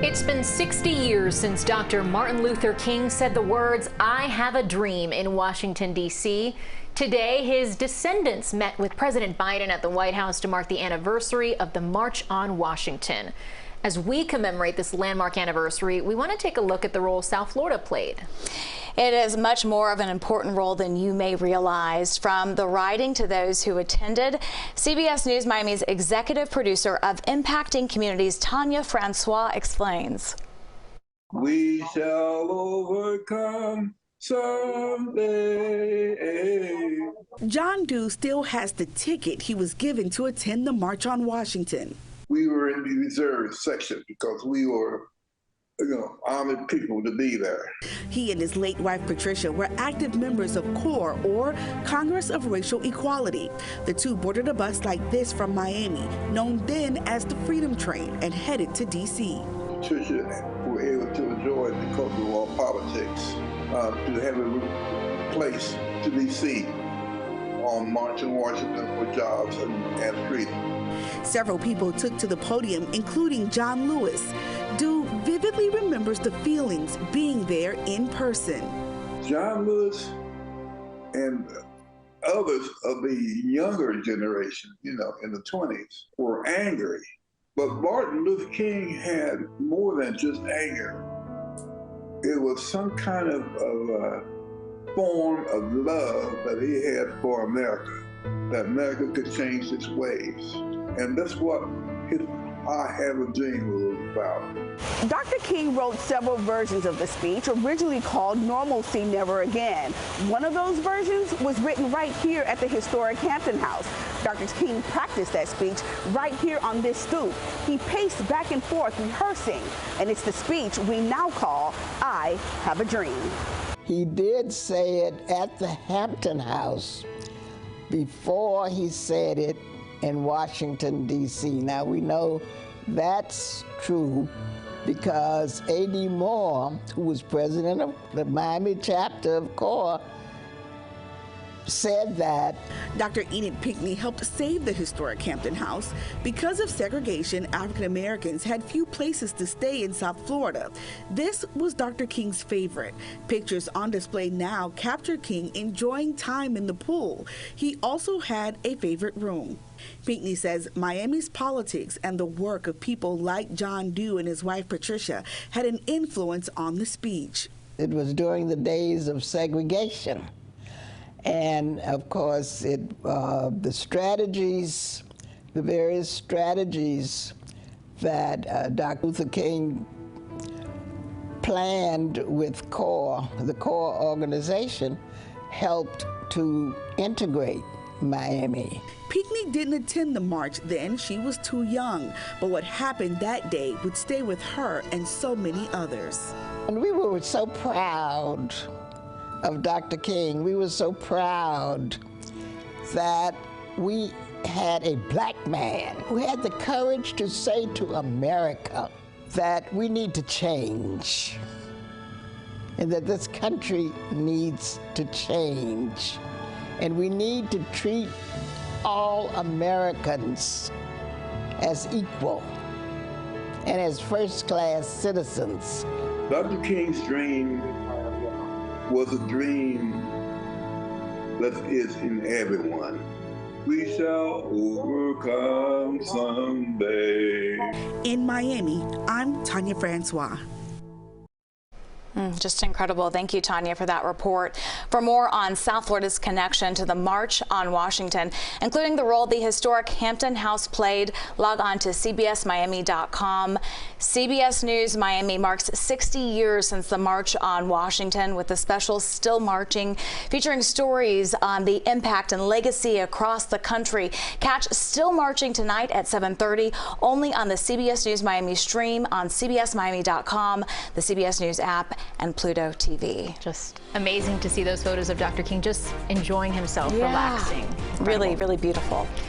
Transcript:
It's been 60 years since Dr. Martin Luther King said the words, "I have a dream," in Washington, D.C. Today, his descendants met with President Biden at the White House to mark the anniversary of the March on Washington. As we commemorate this landmark anniversary, we want to take a look at the role South Florida played. It is much more of an important role than you may realize. From the writing to those who attended, CBS News Miami's executive producer of Impacting Communities, Tanya Francois, explains. We shall overcome someday. John Doe still has the ticket he was given to attend the March on Washington. We were in the reserve section because we were, honored people to be there. He and his late wife, Patricia, were active members of CORE, or Congress of Racial Equality. The two boarded a bus like this from Miami, known then as the Freedom Train, and headed to D.C. Patricia were able to enjoy the cultural politics, to have a place to be seen on March on Washington for jobs and freedom. Several people took to the podium, including John Lewis. Doe vividly remembers the feelings being there in person. John Lewis and others of the younger generation, in the 20s, were angry. But Martin Luther King had more than just anger. It was some kind of form of love that he had for America, that America could change its ways. And that's what his "I Have a Dream" was about. Dr. King wrote several versions of the speech, originally called Normalcy Never Again. One of those versions was written right here at the historic Hampton House. Dr. King practiced that speech right here on this stoop. He paced back and forth rehearsing, and it's the speech we now call "I Have a Dream." He did say it at the Hampton House before he said it in Washington, D.C. Now, we know that's true because A.D. Moore, who was president of the Miami chapter of CORE, said that. Dr. Enid Pinckney helped save the historic Hampton House. Because of segregation, African Americans had few places to stay in South Florida. This was Dr. King's favorite. Pictures on display now capture King enjoying time in the pool. He also had a favorite room. Pinckney says Miami's politics and the work of people like John Doe and his wife Patricia had an influence on the speech. It was during the days of segregation. And of course, the various strategies that Dr. Luther King planned with CORE, the CORE organization, helped to integrate Miami. Pinckney didn't attend the march then. She was too young. But what happened that day would stay with her and so many others. And we were so proud of Dr. King. We were so proud that we had a black man who had the courage to say to America that we need to change and that this country needs to change. And we need to treat all Americans as equal and as first-class citizens. Dr. King's dream was a dream that is in everyone. We shall overcome someday. In Miami, I'm Tanya Francois. Just incredible. Thank you, Tanya, for that report. For more on South Florida's connection to the March on Washington, including the role the historic Hampton House played, log on to cbsmiami.com. CBS News Miami marks 60 years since the March on Washington, with the special Still Marching, featuring stories on the impact and legacy across the country. Catch Still Marching tonight at 7:30, only on the CBS News Miami stream on cbsmiami.com, the CBS News app, and Pluto TV. Just amazing to see those photos of Dr. King just enjoying himself, relaxing. Really, really beautiful.